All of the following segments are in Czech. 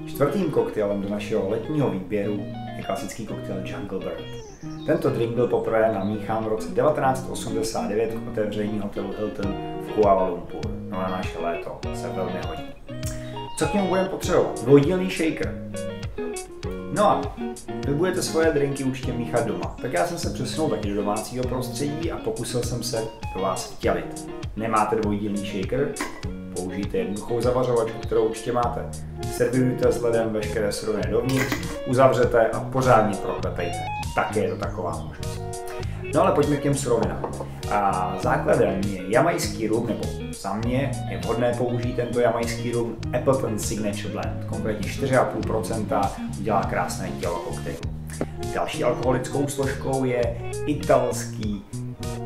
Čtvrtým koktejlem do našeho letního výběru je klasický koktejl Jungle Bird. Tento drink byl poprvé namíchán v roce 1989 k otevření hotelu Hilton v Kuala Lumpur. No na naše léto se velmi hodí. Co k němu budeme potřebovat? Dvojdílný shaker. No a vy budete svoje drinky určitě míchat doma. Tak já jsem se přesunul taky do domácího prostředí a pokusil jsem se do vás vtělit. Nemáte dvojdílný shaker? Použijte jednoduchou zavařovačku, kterou určitě máte. Servírujte s ledem veškeré suroviny dovnitř, uzavřete a pořádně proklepejte. Také je to taková možnost. No ale pojďme k těm surovinám. A základem je jamajský rum, nebo za mě je vhodné použít tento jamajský rum Appleton Signature Blend. Konkrétně 4,5% udělá krásné tělo koktejlu. Další alkoholickou složkou je italský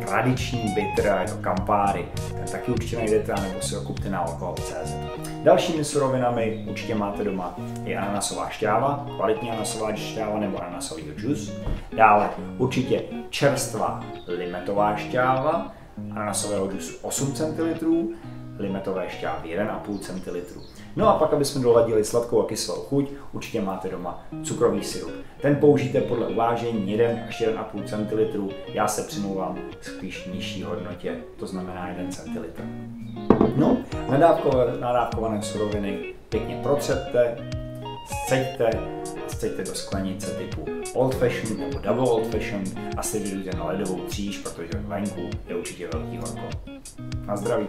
tradiční bitter, je to Campari. Ten taky určitě najdete, nebo si ho kupte na alkohol.cz. Dalšími surovinami určitě máte doma je ananasová šťáva, kvalitní ananasová šťáva nebo ananasový džus. Dále určitě čerstvá limetová šťáva, ananasového džusu 8 cl, limetové šťávy 1,5 cl. No a pak, abychom doladili sladkou a kyselou chuť, určitě máte doma cukrový sirup. Ten použijte podle uvážení 1 až 1,5 cl. Já se přimlouvám spíš nižší hodnotě, to znamená 1 cl. No, nadávkované suroviny pěkně procedte, sceďte do sklenice typu Old Fashioned nebo Double Old Fashioned a servírujte na ledovou tříž, protože venku je určitě velký horko. Na zdraví!